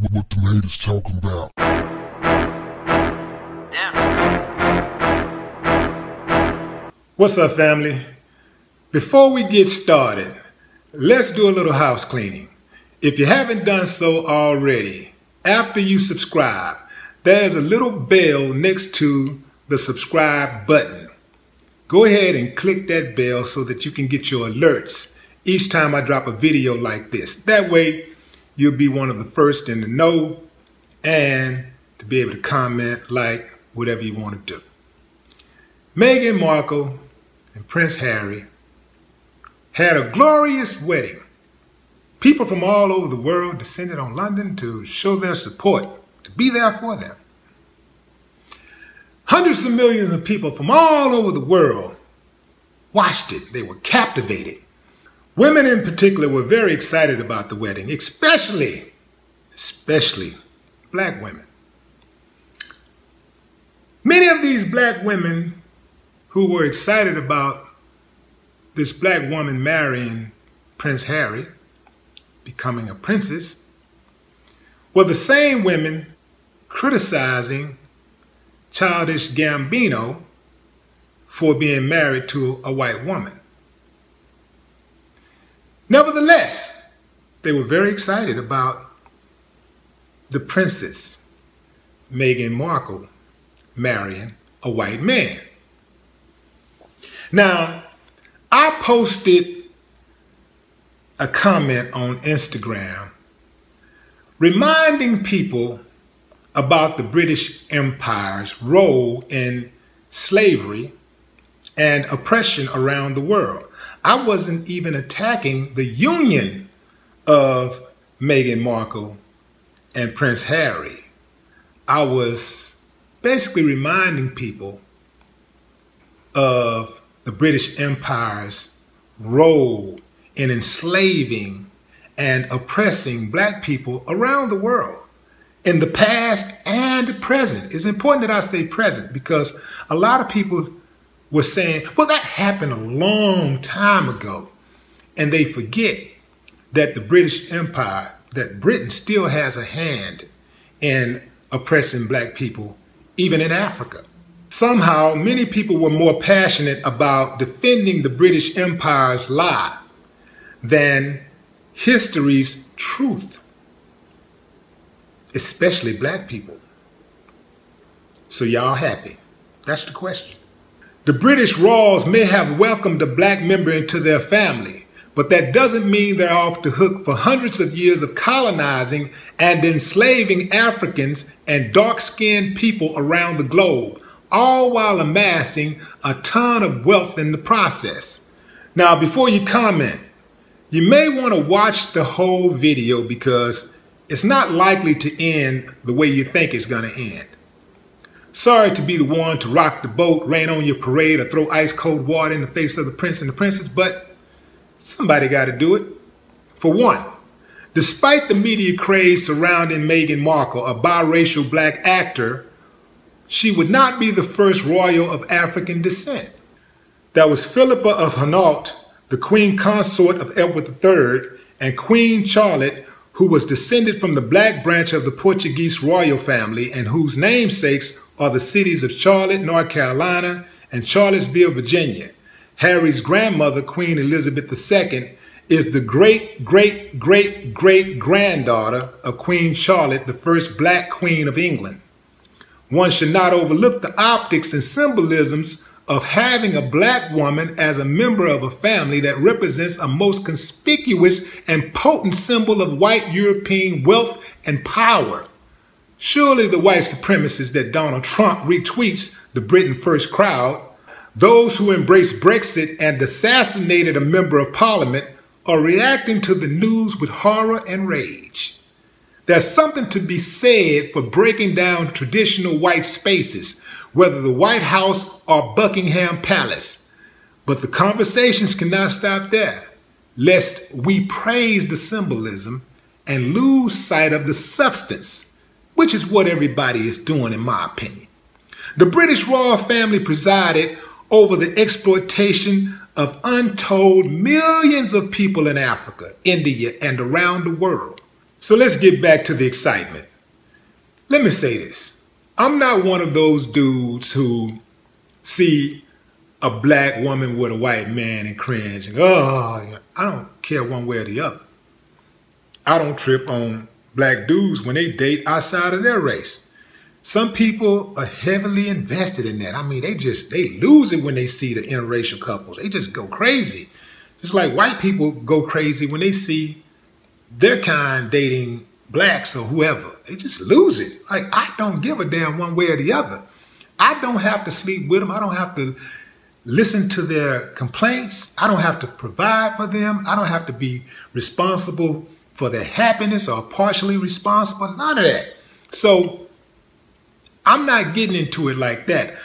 What the haters talking about? What's up, family? Before we get started, let's do a little house cleaning. If you haven't done so already, after you subscribe, there's a little bell next to the subscribe button. Go ahead and click that bell so that you can get your alerts each time I drop a video like this. That way, you'll be one of the first in the know and to be able to comment, like, whatever you want to do. Meghan Markle and Prince Harry had a glorious wedding. People from all over the world descended on London to show their support, to be there for them. Hundreds of millions of people from all over the world watched it. They were captivated. Women in particular were very excited about the wedding, especially black women. Many of these black women who were excited about this black woman marrying Prince Harry, becoming a princess, were the same women criticizing Childish Gambino for being married to a white woman. Nevertheless, they were very excited about the princess, Meghan Markle, marrying a white man. Now, I posted a comment on Instagram reminding people about the British Empire's role in slavery and oppression around the world. I wasn't even attacking the union of Meghan Markle and Prince Harry. I was basically reminding people of the British Empire's role in enslaving and oppressing black people around the world in the past and the present. It's important that I say present because a lot of people were saying, well, that happened a long time ago. And they forget that the British Empire, that Britain still has a hand in oppressing black people, even in Africa. Somehow, many people were more passionate about defending the British Empire's lie than history's truth, especially black people. So y'all happy? That's the question. The British royals may have welcomed a black member into their family, but that doesn't mean they're off the hook for hundreds of years of colonizing and enslaving Africans and dark-skinned people around the globe, all while amassing a ton of wealth in the process. Now, before you comment, you may want to watch the whole video because it's not likely to end the way you think it's going to end. Sorry to be the one to rock the boat, rain on your parade, or throw ice cold water in the face of the prince and the princess, but somebody got to do it. For one, despite the media craze surrounding Meghan Markle, a biracial black actor, she would not be the first royal of African descent. That was Philippa of Hainaut, the queen consort of Edward III, and Queen Charlotte, who was descended from the black branch of the Portuguese royal family and whose namesakes are the cities of Charlotte, North Carolina, and Charlottesville, Virginia. Harry's grandmother, Queen Elizabeth II, is the great-great-great-great-granddaughter of Queen Charlotte, the first black queen of England. One should not overlook the optics and symbolisms of having a black woman as a member of a family that represents a most conspicuous and potent symbol of white European wealth and power. Surely the white supremacists that Donald Trump retweets, the Britain First crowd, those who embrace Brexit and assassinated a member of parliament, are reacting to the news with horror and rage. There's something to be said for breaking down traditional white spaces, whether the White House or Buckingham Palace. But the conversations cannot stop there, lest we praise the symbolism and lose sight of the substance, which is what everybody is doing, in my opinion. The British royal family presided over the exploitation of untold millions of people in Africa, India, and around the world. So let's get back to the excitement. Let me say this. I'm not one of those dudes who see a black woman with a white man and cringe and, oh, I don't care one way or the other. I don't trip on black dudes when they date outside of their race. Some people are heavily invested in that. I mean, they lose it when they see the interracial couples. They just go crazy. Just like white people go crazy when they see their kind dating blacks or whoever. They just lose it. Like, I don't give a damn one way or the other. I don't have to sleep with them. I don't have to listen to their complaints. I don't have to provide for them. I don't have to be responsible for their happiness or partially responsible. None of that. So I'm not getting into it like that.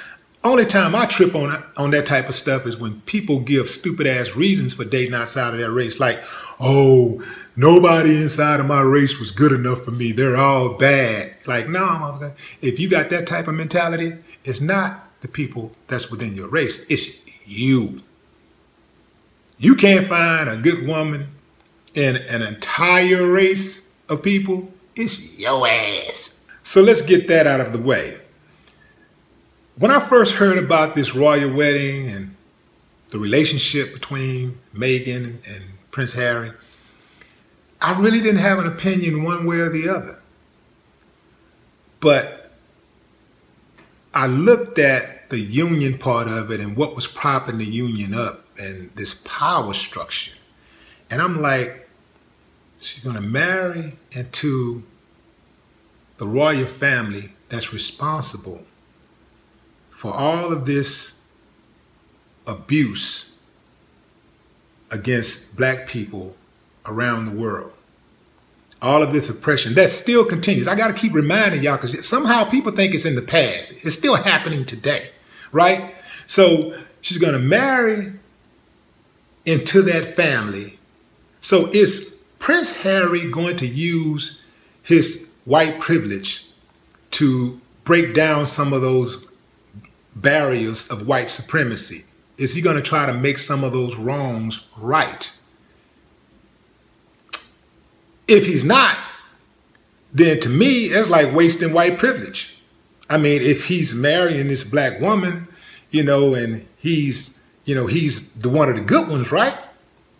Only time I trip on that type of stuff is when people give stupid ass reasons for dating outside of their race. Like, oh, nobody inside of my race was good enough for me. They're all bad. Like, no, if you got that type of mentality, it's not the people that's within your race. It's you. You can't find a good woman in an entire race of people. It's your ass. So let's get that out of the way. When I first heard about this royal wedding and the relationship between Meghan and Prince Harry, I really didn't have an opinion one way or the other. But I looked at the union part of it and what was propping the union up and this power structure. And I'm like, she's going to marry into the royal family that's responsible for all of this abuse against black people around the world. All of this oppression that still continues. I got to keep reminding y'all because somehow people think it's in the past. It's still happening today, right? So she's going to marry into that family. So is Prince Harry going to use his white privilege to break down some of those barriers of white supremacy? Is he going to try to make some of those wrongs right? If he's not, then to me, it's like wasting white privilege. I mean, if he's marrying this black woman, you know, and he's the one of the good ones, right?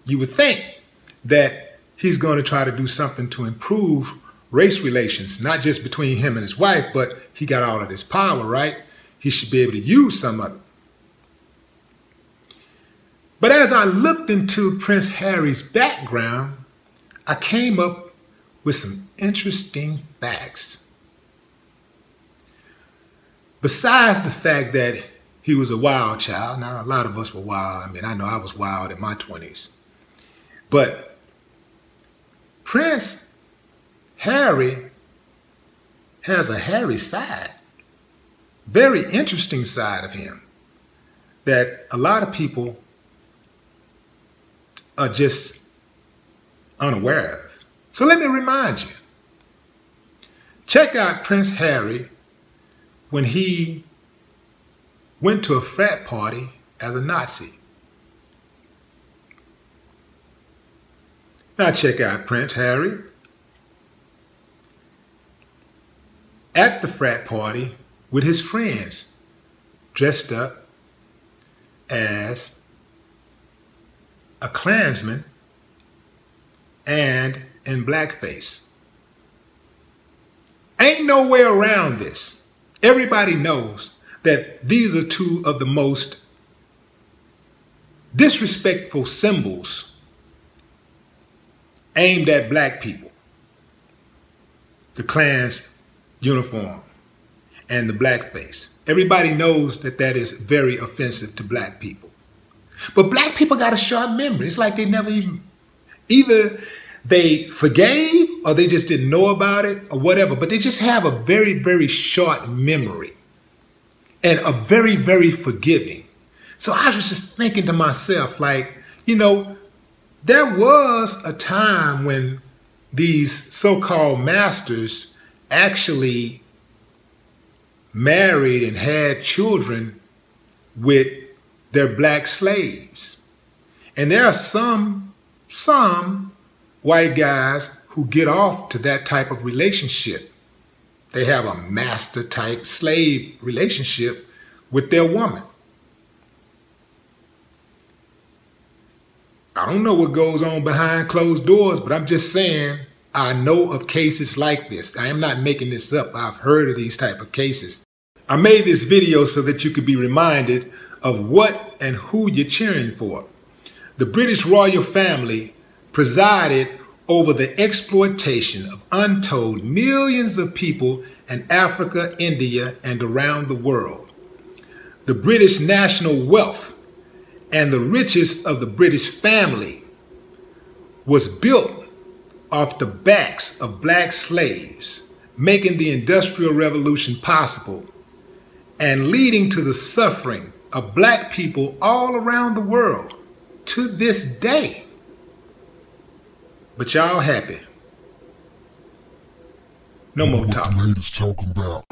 You would think that he's going to try to do something to improve race relations, not just between him and his wife, but he got all of this power, right? He should be able to use some of it. But as I looked into Prince Harry's background, I came up with some interesting facts. Besides the fact that he was a wild child, now a lot of us were wild. I mean, I know I was wild in my 20s. But Prince Harry has a hairy side, very interesting side of him that a lot of people are just unaware of. So let me remind you, check out Prince Harry when he went to a frat party as a Nazi. Now check out Prince Harry at the frat party with his friends, dressed up as a Klansman and in blackface. Ain't no way around this. Everybody knows that these are two of the most disrespectful symbols aimed at black people. The Klan's uniform and the blackface. Everybody knows that that is very offensive to black people. But black people got a short memory. It's like they never even, either they forgave or they just didn't know about it or whatever, but they just have a very, very short memory and a very, very forgiving. So I was just thinking to myself, like, you know, there was a time when these so-called masters actually married and had children with their black slaves. And there are some white guys who get off to that type of relationship. They have a master type slave relationship with their woman. I don't know what goes on behind closed doors, but I'm just saying I know of cases like this. I am not making this up. I've heard of these type of cases. I made this video so that you could be reminded of what and who you're cheering for. The British royal family presided over the exploitation of untold millions of people in Africa, India, and around the world. The British national wealth and the riches of the British family was built off the backs of black slaves, making the Industrial Revolution possible and leading to the suffering of black people all around the world to this day. But y'all happy. No more talk. What the haters talking about.